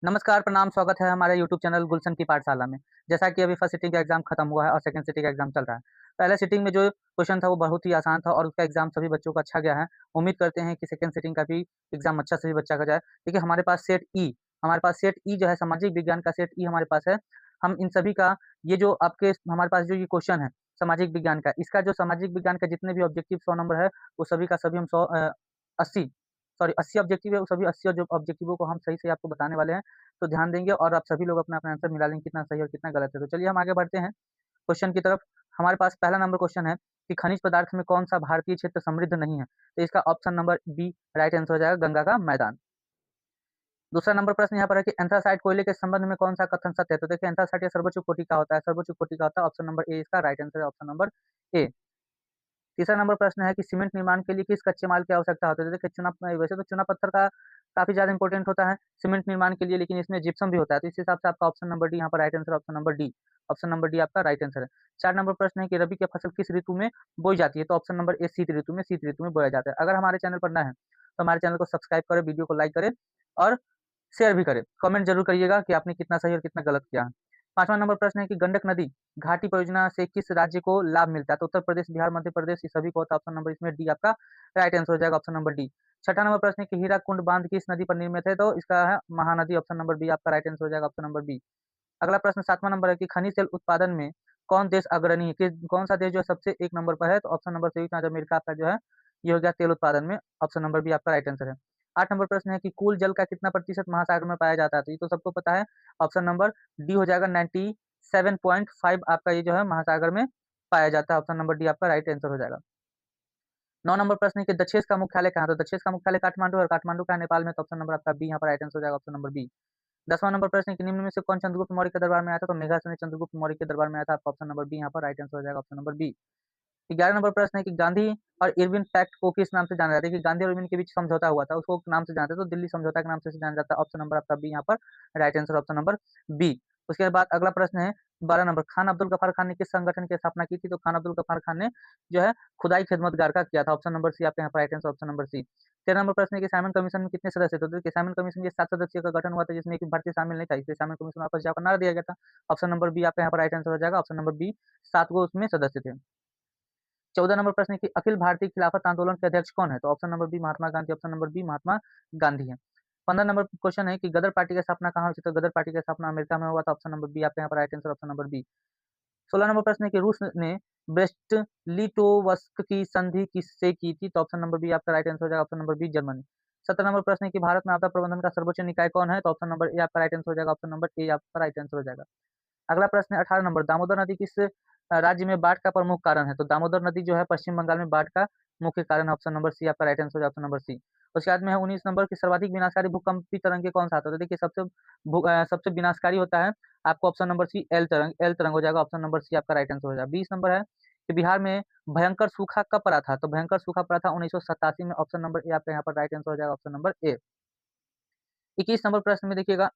नमस्कार, प्रणाम, स्वागत है हमारे यूट्यूब चैनल गुलशन की पाठशाला में। जैसा कि अभी फर्स्ट सिटिंग का एग्ज़ाम खत्म हुआ है और सेकंड सिटिंग का एग्ज़ाम चल रहा है। पहले सिटिंग में जो क्वेश्चन था वो बहुत ही आसान था और उसका एग्ज़ाम सभी बच्चों का अच्छा गया है। उम्मीद करते हैं कि सेकंड सिटिंग का भी एग्ज़ाम अच्छा सभी बच्चा का जाए। देखिए हमारे पास सेट ई जो है सामाजिक विज्ञान का सेट ई हमारे पास है। हम इन सभी का ये जो आपके हमारे पास जो ये क्वेश्चन है सामाजिक विज्ञान का, इसका जो सामाजिक विज्ञान का जितने भी ऑब्जेक्टिव 100 नंबर है, वो सभी का सभी हम 80 सॉरी 80 ऑब्जेक्टिव है, वो सभी 80 जो ऑब्जेक्टिवों को हम सही से आपको बताने वाले हैं। तो ध्यान देंगे और आप सभी लोग अपना-अपना आंसर मिला लेंगे कितना सही और कितना गलत है। तो चलिए हम आगे बढ़ते हैं क्वेश्चन की तरफ। हमारे पास पहला नंबर क्वेश्चन है कि खनिज पदार्थ में कौन-सा भारतीय क्षेत्र समृद्ध नहीं है? तो इसका option number B right answer हो जाएगा गंगा का मैदान। दूसरा नंबर प्रश्न यहाँ पर है कि एंथ्रासाइट कोयले के संबंध में कौन-सा कथन सत्य है? तो देखिए एंथ्रासाइट ये सर्वोच्च कोटि का होता है, सर्वोच्च कोटि का होता है। ऑप्शन नंबर ए इसका राइट आंसर है, ऑप्शन नंबर ए। तीसरा नंबर प्रश्न है कि सीमेंट निर्माण के लिए किस कच्चे माल की आवश्यकता होती है? तो देखिए वैसे तो चूना पत्थर का काफ़ी ज़्यादा इंपोर्टेंट होता है सीमेंट निर्माण के लिए, लेकिन इसमें जिप्सम भी होता है। तो इस हिसाब से आपका ऑप्शन नंबर डी यहाँ पर right answer option number D. Option number D आपका राइट आंसर है। 4 नंबर प्रश्न है कि रबी की फसल किस ऋतु में बोई जाती है? तो ऑप्शन नंबर ए शीत ऋतु में बोया जाता है। अगर हमारे चैनल पर नए हैं, तो हमारे चैनल को सब्सक्राइब करें, वीडियो को लाइक करें और शेयर भी करें। कमेंट ज़रूर करिएगा कि आपने कितना सही और कितना गलत किया है। 5वाँ नंबर प्रश्न है कि गंडक नदी घाटी परियोजना से किस राज्य को लाभ मिलता है? तो उत्तर प्रदेश, बिहार, मध्य प्रदेश ये सभी को होता है। ऑप्शन नंबर इसमें डी आपका राइट आंसर हो जाएगा, ऑप्शन नंबर डी। छठा नंबर प्रश्न है कि हीराकुंड बांध किस नदी पर निर्मित है? तो इसका है महानदी, ऑप्शन नंबर बी आपका राइट आंसर हो जाएगा, ऑप्शन नंबर बी। अगला प्रश्न 7वाँ नंबर है कि खनिज तेल उत्पादन में कौन देश अग्रणी है? कौन-सा देश जो है सबसे 1 नंबर पर है? तो ऑप्शन नंबर संयुक्त राज्य अमेरिका आपका जो है, ये हो गया तेल उत्पादन में, ऑप्शन नंबर बी आपका राइट आंसर है। 8 नंबर प्रश्न है कि कुल जल का कितना प्रतिशत महासागर में पाया जाता है? तो ये तो सबको पता है, ऑप्शन नंबर डी हो जाएगा 97.5 आपका ये जो है महासागर में पाया जाता है, ऑप्शन नंबर डी आपका राइट आंसर हो जाएगा। 9 नंबर प्रश्न है कि दक्षेस का मुख्यालय कहाँ है? तो दक्षेस का मुख्यालय काठमांडू है और काठमांडू कहाँ है नेपाल में? तो ऑप्शन नंबर आपका बी यहाँ पर राइट आंसर हो जाएगा, ऑप्शन नंबर बी। 10वां नंबर प्रश्न है कि निम्न में से कौन चंद्रगुप्त मौर्य के दरबार में आया था? तो मेघासन चंद्रगुप्त मौर्य के दरबार में आया था, आपका ऑप्शन नंबर बी यहाँ पर राइट आंसर हो जाएगा, ऑप्शन नंबर बी। 11 नंबर प्रश्न है कि गांधी और इरविन पैक्ट को किस नाम से जाना जाता है? कि गांधी और इरविन के बीच समझौता हुआ था, उसको नाम से जानते हैं, तो दिल्ली समझौता के नाम से जाना जाता है, ऑप्शन नंबर आपका बी यहाँ पर right answer, option number B. उसके बाद अगला प्रश्न है 12 नंबर, खान अब्दुल गफ्फार खान ने किस संगठन की स्थापना की थी? तो खान अब्दुल गफ्फार खान ने जो है खुदाई खिदमतगार का किया था, ऑप्शन नंबर सी आपका यहाँ पर right answer, option number C. 13 number प्रश्न है कि साइमन कमीशन में कितने सदस्य थे? तो देखिए साइमन कमीशन के 7 सदस्यों का गठन हुआ था, जिसमें एक भी भारतीय शामिल नहीं था, इसलिए साइमन कमीशन वापस जाकर नारा दिया गया था, ऑप्शन नंबर बी आपका यहाँ पर राइट आंसर हो जाएगा, ऑप्शन नंबर बी। 7 गो उसमें सदस्य थे। 14 नंबर प्रश्न है कि अखिल भारतीय खिलाफत आंदोलन के अध्यक्ष कौन है? तो option number B Mahatma Gandhi, option number B Mahatma Gandhi है। 15 नंबर क्वेश्चन है कि गदर पार्टी की स्थापना कहाँ हुई थी? तो गदर पार्टी की स्थापना अमेरिका में हुआ था, ऑप्शन नंबर बी आपका यहाँ पर right answer, option number B. 16 number प्रश्न है कि रूस ने ब्रेस्ट लिटोवस्क की संधि किससे की थी? तो ऑप्शन नंबर बी आपका राइट आंसर हो जाएगा, option number B Germany. 17 number प्रश्न है कि भारत में आपदा प्रबंधन का सर्वोच्च निकाय कौन है? तो ऑप्शन नंबर ए आपका राइट आंसर हो जाएगा, ऑप्शन नंबर ए आपका राइट आंसर हो जाएगा। अगला प्रश्न है 18 नंबर, दामोदर नदी किस राज्य में बाढ़ का प्रमुख कारण है? तो दामोदर नदी जो है पश्चिम बंगाल में बाढ़ का मुख्य कारण है, ऑप्शन नंबर सी आपका राइट आंसर हो जाएगा, ऑप्शन नंबर सी। उसके बाद में है 19 नंबर की सर्वाधिक विनाशकारी भूकंपीय तरंगे कौन सा आता है? तो देखिए सबसे विनाशकारी होता है आपको ऑप्शन नंबर सी एल तरंग हो जाएगा, ऑप्शन नंबर सी आपका राइट आंसर हो जाएगा। 20 नंबर है कि बिहार में भयंकर सूखा कब पड़ा था? तो भयंकर सूखा पड़ा था 1987 में, ऑप्शन नंबर ए आपका यहाँ पर राइट आंसर हो जाएगा, ऑप्शन नंबर ए। 21 नंबर प्रश्न में देखिएगा,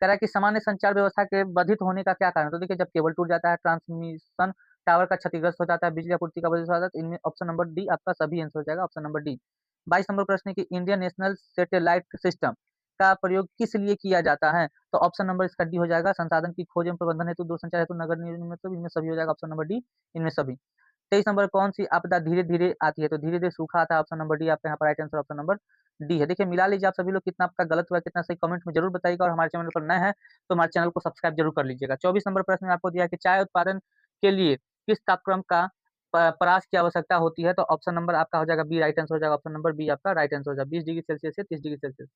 कह रहा है कि सामान्य संचार व्यवस्था के बाधित होने का क्या कारण है? तो देखिए जब केबल टूट जाता है, ट्रांसमिशन टावर का क्षतिग्रस्त हो जाता है, बिजली आपूर्ति का बाधित हो जाता है, तो इनमें ऑप्शन नंबर डी आपका सभी आंसर हो जाएगा, ऑप्शन नंबर डी। 22 नंबर प्रश्न है कि इंडियन नेशनल सैटेलाइट सिस्टम का प्रयोग किस लिए किया जाता है? तो ऑप्शन नंबर इसका डी हो जाएगा, संसाधन की खोज एवं प्रबंधन हेतु, दूरसंचार हेतु, नगर नियोजन में, तो इनमें सभी हो जाएगा, ऑप्शन नंबर डी, इनमें सभी। 23 नंबर कौन-सी आपदा धीरे-धीरे आती है? तो धीरे-धीरे सूखा आता है, ऑप्शन नंबर डी आपका यहाँ पर right answer, option number D है। देखिए मिला लीजिए आप सभी लोग कितना आपका गलत हुआ, कितना सही, कमेंट में ज़रूर बताइएगा और हमारे चैनल पर नए हैं, तो हमारे चैनल को सब्सक्राइब ज़रूर कर लीजिएगा। 24 नंबर प्रश्न में आपको दिया है कि चाय उत्पादन के लिए किस तापक्रम का परास की आवश्यकता होती है? तो ऑप्शन नंबर आपका हो जाएगा बी राइट आंसर हो जाएगा, ऑप्शन नंबर बी आपका राइट आंसर हो जाएगा, 20 डिग्री सेल्सियस से 30 डिग्री सेल्सियस।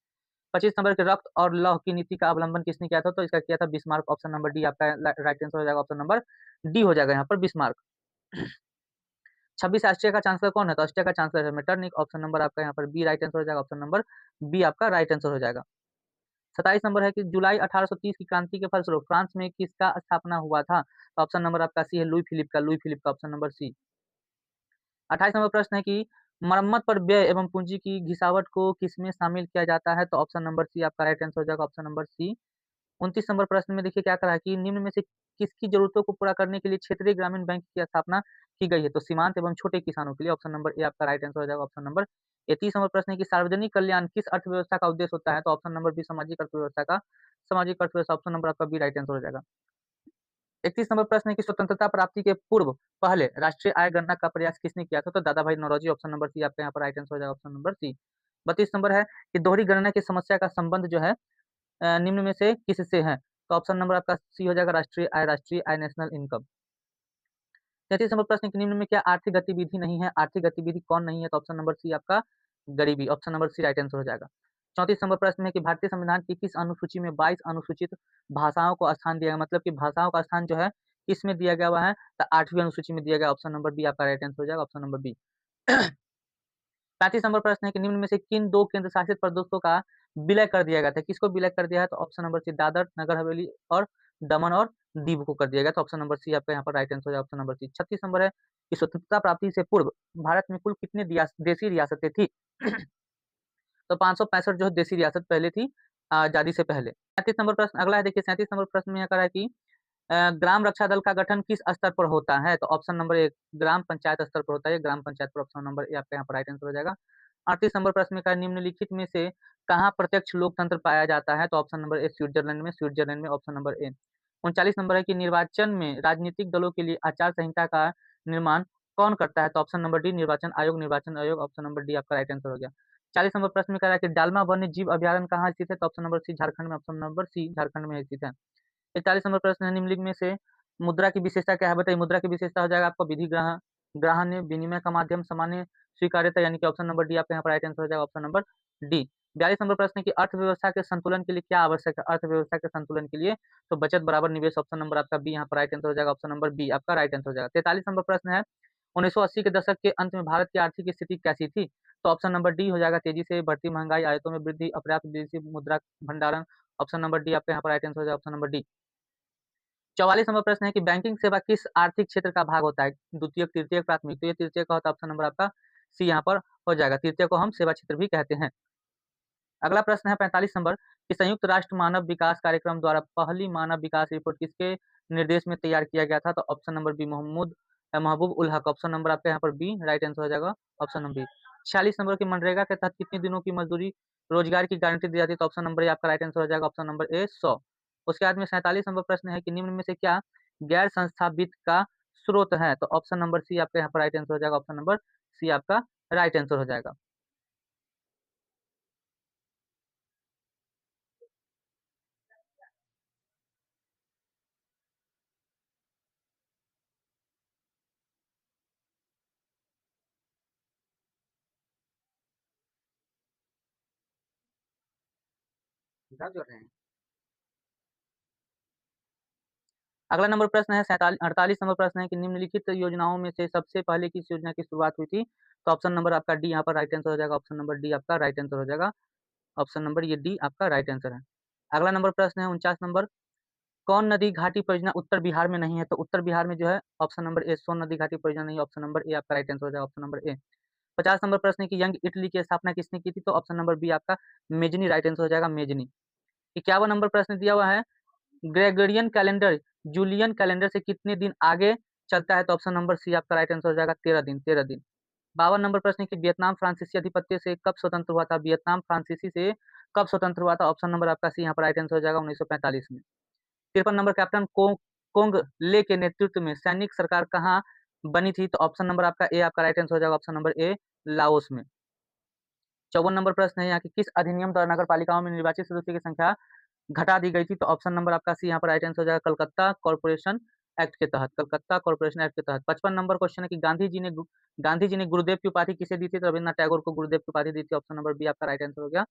25 नंबर के रक्त और लौह की नीति का अवलंबन किसने किया था? तो इसका किया था बिस्मार्क, ऑप्शन नंबर डी आपका राइट आंसर हो जाएगा, ऑप्शन नंबर डी हो जाएगा यहाँ पर बिस्मार्क। 26 ऑस्ट्रिया का चांसलर कौन है? तो ऑस्ट्रिया का चांसलर है मेटरनिक, ऑप्शन नंबर आपका यहाँ पर बी राइट आंसर हो जाएगा, ऑप्शन नंबर बी आपका राइट आंसर हो जाएगा। 27 नंबर है कि जुलाई 1830 की क्रांति के फलस्वरूप फ्रांस में किसका स्थापना हुआ था? तो ऑप्शन नंबर आपका सी है लुई फिलिप का, ऑप्शन नंबर सी। 28 नंबर प्रश्न है कि मरम्मत पर व्यय एवं पूंजी की घिसावट को किसमें शामिल किया जाता है? तो ऑप्शन नंबर सी आपका राइट आंसर हो जाएगा, ऑप्शन नंबर सी। 29 नंबर प्रश्न में देखिए क्या करा है कि निम्न में से किसकी ज़रूरतों को पूरा करने के लिए क्षेत्रीय ग्रामीण बैंक की स्थापना की गई है? तो सीमांत एवं छोटे किसानों के लिए, ऑप्शन नंबर ए आपका राइट आंसर हो जाएगा, ऑप्शन नंबर ये 30 नंबर प्रश्न है कि सार्वजनिक कल्याण किस अर्थव्यवस्था का उद्देश्य होता है? तो ऑप्शन नंबर बी सामाजिक अर्थव्यवस्था का सामाजिक अर्थव्यवस्था ऑप्शन नंबर आपका बी राइट आंसर हो जाएगा। 31 नंबर प्रश्न है कि स्वतंत्रता प्राप्ति के पूर्व पहले राष्ट्रीय आय गणना का प्रयास किसने किया था? तो दादा भाई नौरोजी ऑप्शन नंबर सी आपका यहाँ पर राइट आंसर हो जाएगा ऑप्शन नंबर सी। 32 नंबर है कि दोहरी गणना की समस्या का संबंध जो है निम्न में से किससे है? तो ऑप्शन नंबर आपका सी हो जाएगा राष्ट्रीय आय नेशनल इनकम। 33 नंबर प्रश्न कि निम्न में क्या आर्थिक गतिविधि नहीं है? आर्थिक गतिविधि कौन नहीं है? तो ऑप्शन नंबर सी आपका गरीबी option number C right answer हो जाएगा। 34 नंबर प्रश्न है कि भारतीय संविधान की किस अनुसूची में 22 अनुसूचित भाषाओं को स्थान दिया गया, मतलब कि भाषाओं का स्थान जो है किसमें दिया गया हुआ है? तो 8वीं अनुसूची में दिया गया ऑप्शन नंबर बी आपका राइट आंसर हो जाएगा ऑप्शन नंबर बी। 35 नंबर प्रश्न है कि निम्न में से किन 2 केंद्र शासित प्रदेशों का विलय कर दिया गया था? किसको विलय कर दिया है? तो ऑप्शन नंबर सी दादर, नगर हवेली और दमन और दीव को कर दिया गया। तो ऑप्शन नंबर सी आपका यहाँ पर राइट आंसर हो जाएगा ऑप्शन नंबर सी। 36 नंबर है कि स्वतंत्रता प्राप्ति से पूर्व भारत में कुल कितने देशी रियासतें थी? तो 565 जो है देशी रियासत पहले थी आज़ादी से पहले। 37 नंबर प्रश्न अगला है, देखिए 37 नंबर प्रश्न में यहाँ करा है कि ग्राम रक्षा दल का गठन किस स्तर पर होता है? तो ऑप्शन नंबर ए ग्राम पंचायत स्तर पर होता है, ग्राम पंचायत पर ऑप्शन नंबर ए आपका यहाँ पर राइट आंसर हो जाएगा। 38 नंबर प्रश्न में कहा निम्नलिखित में से कहाँ प्रत्यक्ष लोकतंत्र पाया जाता है? तो ऑप्शन नंबर ए स्विट्जरलैंड में ऑप्शन नंबर ए। 39 नंबर है कि निर्वाचन में राजनीतिक दलों के लिए आचार संहिता का निर्माण कौन करता है? तो ऑप्शन नंबर डी निर्वाचन आयोग ऑप्शन नंबर डी आपका राइट आंसर हो गया। 40 नंबर प्रश्न में कह रहा है कि डालमा वन्य जीव अभयारण्य कहाँ स्थित है? तो ऑप्शन नंबर सी झारखंड में ऑप्शन नंबर सी झारखंड में स्थित है। 41 नंबर प्रश्न है निम्नलिखित में से मुद्रा की विशेषता क्या है? बताइए मुद्रा की विशेषता हो जाएगा आपका विधि ग्रहण विनिमय का माध्यम सामान्य स्वीकार्यता, यानी कि ऑप्शन नंबर डी आपका यहाँ पर राइट आंसर हो जाएगा ऑप्शन नंबर डी। 42 नंबर प्रश्न है कि अर्थव्यवस्था के संतुलन के लिए क्या आवश्यक है? अर्थव्यवस्था के संतुलन के लिए तो बचत बराबर निवेश ऑप्शन नंबर आपका बी यहाँ पर राइट आंसर हो जाएगा ऑप्शन नंबर बी आपका राइट आंसर हो जाएगा। 43 नंबर प्रश्न है 1980 के दशक के अंत में भारत की आर्थिक स्थिति कैसी थी? तो ऑप्शन नंबर डी हो जाएगा तेजी से बढ़ती महंगाई, आयतों में वृद्धि, अपर्याप्त विदेशी मुद्रा भंडारण ऑप्शन नंबर डी आपका यहाँ पर राइट आंसर हो जाएगा ऑप्शन नंबर डी। 44 नंबर प्रश्न है कि बैंकिंग सेवा किस आर्थिक क्षेत्र का भाग होता है? द्वितीयक, तृतीयक, प्राथमिक। तो ये तृतीयक का होता है ऑप्शन नंबर आपका सी यहाँ पर हो जाएगा। तृतीयक को हम सेवा क्षेत्र भी कहते हैं। अगला प्रश्न है 45 नंबर कि संयुक्त राष्ट्र मानव विकास कार्यक्रम द्वारा पहली मानव विकास रिपोर्ट किसके निर्देश में तैयार किया गया था? तो ऑप्शन नंबर बी महबूब उल हक ऑप्शन नंबर आपका यहाँ पर बी राइट आंसर हो जाएगा ऑप्शन नंबर बी। 46 नंबर की मनरेगा के तहत कितने दिनों की मजदूरी रोजगार की गारंटी दी जाती है? तो ऑप्शन नंबर ए आपका राइट आंसर हो जाएगा ऑप्शन नंबर ए 100। उसके बाद में 47 नंबर प्रश्न है कि निम्न में से क्या गैर संस्था वित्त का स्रोत है? तो ऑप्शन नंबर सी आपका यहाँ पर राइट आंसर हो जाएगा ऑप्शन नंबर सी आपका राइट आंसर हो जाएगा। समझा जो रहे हैं। अगला नंबर प्रश्न है 48 नंबर प्रश्न है कि निम्नलिखित योजनाओं में से सबसे पहले किस योजना की शुरुआत हुई थी? तो ऑप्शन नंबर आपका डी यहाँ पर राइट आंसर हो जाएगा ऑप्शन नंबर डी आपका राइट आंसर हो जाएगा ऑप्शन नंबर ये डी आपका राइट आंसर है। अगला नंबर प्रश्न है 49 नंबर कौन नदी घाटी परियोजना उत्तर बिहार में नहीं है? तो उत्तर बिहार में जो है ऑप्शन नंबर ए सोन नदी घाटी परियोजना नहीं है ऑप्शन नंबर ए आपका राइट आंसर हो जाएगा ऑप्शन नंबर ए। 50 नंबर प्रश्न है कि यंग इटली की स्थापना किसने की थी? तो ऑप्शन नंबर बी आपका मेजनी राइट आंसर हो जाएगा मेजनी। 51 नंबर प्रश्न दिया हुआ है ग्रेगोरियन कैलेंडर जूलियन कैलेंडर से कितने दिन आगे चलता है? तो ऑप्शन नंबर सी आपका राइट आंसर हो जाएगा 13 दिन। 52 नंबर प्रश्न है कि वियतनाम फ्रांसीसी अधिपत्य से कब स्वतंत्र हुआ था? वियतनाम फ्रांसीसी से कब स्वतंत्र हुआ था? ऑप्शन नंबर आपका सी यहाँ पर राइट आंसर हो जाएगा 1945 में। 53 नंबर कैप्टन कोंग ले के नेतृत्व में सैनिक सरकार कहाँ बनी थी? तो ऑप्शन नंबर आपका ए आपका राइट आंसर हो जाएगा ऑप्शन नंबर ए लाओस में। 54 नंबर प्रश्न है यहाँ की किस अधिनियम द्वारा नगर पालिकाओं में निर्वाचित सदस्यों की संख्या घटा दी गई थी? तो ऑप्शन नंबर आपका सी यहाँ पर राइट आंसर हो जाएगा कलकत्ता कॉर्पोरेशन एक्ट के तहत। 55 नंबर क्वेश्चन है कि गांधी जी ने गुरुदेव की उपाधि किसे दी थी? तो रविन्द्रनाथ टैगोर को गुरुदेव की उपाधि दी थी ऑप्शन नंबर बी आपका राइट आंसर हो गया।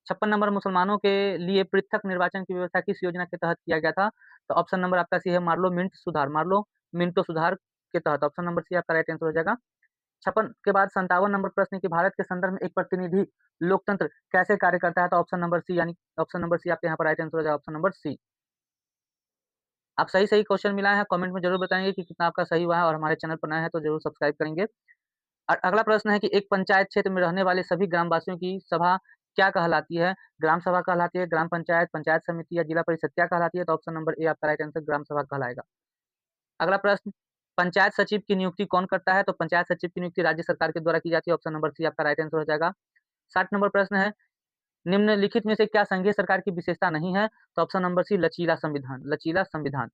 56 नंबर मुसलमानों के लिए पृथक निर्वाचन की व्यवस्था किस योजना के तहत किया गया था? तो ऑप्शन नंबर आपका सी है मार्लो मिंटो सुधार के तहत ऑप्शन नंबर सी आपका राइट आंसर हो जाएगा। 56 के बाद 57 नंबर प्रश्न है कि भारत के संदर्भ में एक प्रतिनिधि लोकतंत्र कैसे कार्य करता है? तो ऑप्शन नंबर सी यानी ऑप्शन नंबर सी आपके यहाँ पर राइट आंसर हो जाएगा ऑप्शन नंबर सी। आप सही क्वेश्चन मिला है कमेंट में जरूर बताएंगे कि कितना आपका सही हुआ है और हमारे चैनल पर नए हैं तो जरूर सब्सक्राइब करेंगे। अगला प्रश्न है कि एक पंचायत क्षेत्र में रहने वाले सभी ग्रामवासियों की सभा क्या कहलाती है? ग्राम सभा कहलाती है, ग्राम पंचायत, पंचायत समिति या जिला परिषद क्या कहलाती है? तो ऑप्शन नंबर ए आपका राइट आंसर ग्राम सभा कहलाएगा। अगला प्रश्न पंचायत सचिव की नियुक्ति कौन करता है? तो पंचायत सचिव की नियुक्ति राज्य सरकार के द्वारा की जाती है, ऑप्शन नंबर सी आपका राइट आंसर हो जाएगा। 60 नंबर प्रश्न है, निम्नलिखित में से क्या संघीय सरकार की विशेषता नहीं है? तो ऑप्शन नंबर सी लचीला संविधान, लचीला संविधान।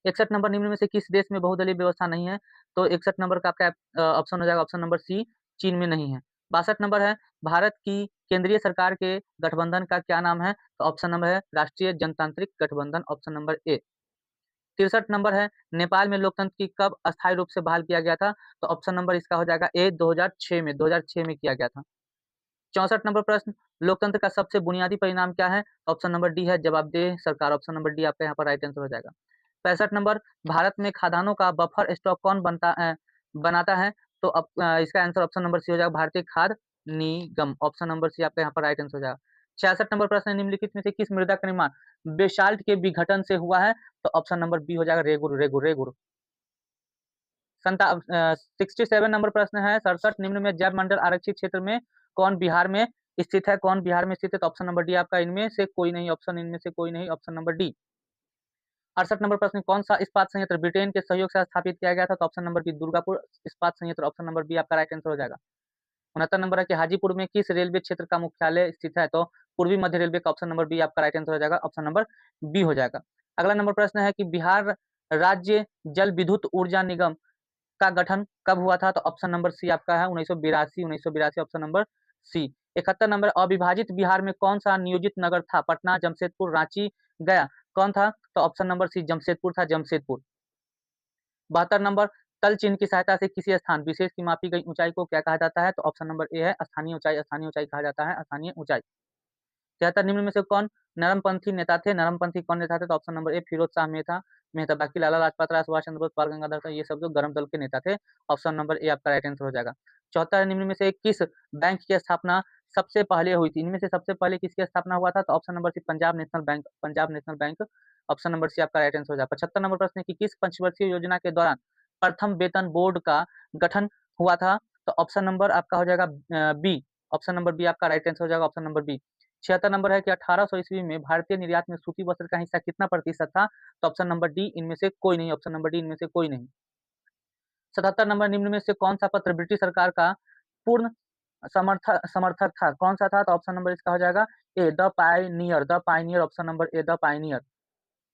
61 नंबर, निम्न में से किस देश में बहुदलीय व्यवस्था नहीं है? तो 61 नंबर का आपका ऑप्शन हो जाएगा ऑप्शन नंबर सी, चीन में नहीं है। 62 नंबर है, भारत की केंद्रीय सरकार के गठबंधन का क्या नाम है? तो ऑप्शन नंबर है राष्ट्रीय जनतांत्रिक गठबंधन, ऑप्शन नंबर ए। 63 नंबर है, नेपाल में लोकतंत्र की कब अस्थायी रूप से बहाल किया गया था? तो ऑप्शन नंबर इसका हो जाएगा ए, 2006 में किया गया था। 64 नंबर प्रश्न, लोकतंत्र का सबसे बुनियादी परिणाम क्या है? ऑप्शन नंबर डी है जवाबदेह सरकार, ऑप्शन नंबर डी आपका यहाँ पर राइट आंसर हो जाएगा। 65 नंबर, भारत में खाद्यान्नों का बफर स्टॉक कौन बनाता है? तो इसका आंसर ऑप्शन नंबर सी हो जाएगा भारतीय खाद्य निगम, ऑप्शन नंबर सी आपका यहाँ पर राइट आंसर हो जाएगा। 66 नंबर प्रश्न है, निम्नलिखित में से किस मृदा का निर्माण बेसाल्ट के विघटन से हुआ है? तो ऑप्शन नंबर बी हो जाएगा रेगुर, रेगुर, रेगुर। 67 नंबर प्रश्न है, 67 निम्न में जैव मंडल आरक्षित क्षेत्र में कौन बिहार में स्थित है? कौन बिहार में स्थित है? तो ऑप्शन नंबर डी आपका इनमें से कोई नहीं, ऑप्शन इनमें से कोई नहीं, ऑप्शन नंबर डी। 68 नंबर प्रश्न, कौन सा इस्पात संयंत्र ब्रिटेन के सहयोग से स्थापित किया गया था? तो ऑप्शन नंबर बी दुर्गापुर इस्पात संयंत्र, ऑप्शन नंबर बी आपका राइट आंसर हो जाएगा। 69 नंबर है कि हाजीपुर में किस रेलवे क्षेत्र का मुख्यालय स्थित है? तो पूर्वी मध्य रेलवे का ऑप्शन नंबर बी आपका राइट आंसर हो जाएगा, ऑप्शन नंबर बी हो जाएगा। अगला नंबर प्रश्न है कि बिहार राज्य जल विद्युत ऊर्जा निगम का गठन कब हुआ था? तो ऑप्शन नंबर सी आपका है 1982, ऑप्शन नंबर सी। 71 नंबर, अविभाजित बिहार में कौन सा नियोजित नगर था? पटना, जमशेदपुर, रांची, गया, कौन था? तो ऑप्शन नंबर सी जमशेदपुर था, जमशेदपुर। 72 नंबर, तल चिन्ह की सहायता से किसी स्थान विशेष की मापी गई ऊंचाई को क्या कहा जाता है? तो ऑप्शन नंबर ए है स्थानीय ऊंचाई, स्थानीय ऊंचाई कहा जाता है, स्थानीय ऊंचाई। 73 निम्न में से कौन नरमपंथी नेता थे? नरमपंथी कौन नेता थे? तो option number A Firoz Shah Mehta, बाकी लाला लाजपत राय, सुभाष चंद्र बोस, बाल गंगाधर तिलक, ये सब जो गरम दल के नेता थे, ऑप्शन नंबर ए आपका राइट आंसर हो जाएगा। 74 निम्न में से किस बैंक की स्थापना सबसे पहले हुई थी? इनमें से सबसे पहले किसकी स्थापना हुआ था? तो option number C Punjab National Bank, Punjab National Bank, option number C आपका राइट आंसर हो जाएगा। 75 नंबर प्रश्न है कि किस पंचवर्षीय योजना के दौरान प्रथम वेतन बोर्ड का गठन हुआ था? तो ऑप्शन नंबर आपका हो जाएगा बी, ऑप्शन नंबर बी आपका राइट आंसर हो जाएगा, ऑप्शन नंबर बी। 76 नंबर है कि 1800 ईस्वी में भारतीय निर्यात में सूती वस्त्र का हिस्सा कितना प्रतिशत था? तो ऑप्शन नंबर डी इनमें से कोई नहीं, ऑप्शन नंबर डी इनमें से कोई नहीं। 77 नंबर, निम्न में से कौन सा पत्र ब्रिटिश सरकार का पूर्ण समर्थक था? कौन सा था? तो ऑप्शन नंबर इसका हो जाएगा a, the pioneer, the pioneer, option number a, the pioneer.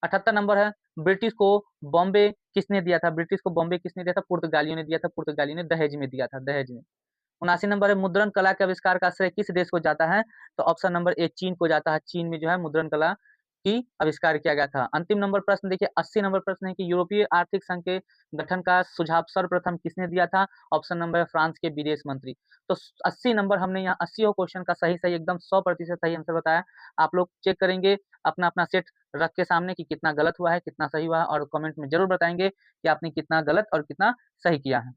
78 number है, ब्रिटिश को बॉम्बे किसने दिया था? ब्रिटिश को बॉम्बे किसने दिया था? पुर्तगालियों ने दिया था, पुर्तगालियों ने दहेज में दिया था, दहेज में। 79 नंबर है, मुद्रण कला के आविष्कार का श्रेय किस देश को जाता है? तो ऑप्शन नंबर ए चीन को जाता है, चीन में जो है मुद्रण कला की आविष्कार किया गया था। अंतिम नंबर प्रश्न देखिए, 80 नंबर प्रश्न है कि यूरोपीय आर्थिक संघ के गठन का सुझाव सर्वप्रथम किसने दिया था? ऑप्शन नंबर है फ्रांस के विदेश मंत्री। तो 80 नंबर हमने यहाँ 80 क्वेश्चन का सही एकदम 100% सही आंसर बताया। आप लोग चेक करेंगे अपना सेट रख के सामने कि कितना गलत हुआ है, कितना सही हुआ है, और कमेंट में जरूर बताएंगे कि आपने कितना गलत और कितना सही किया है।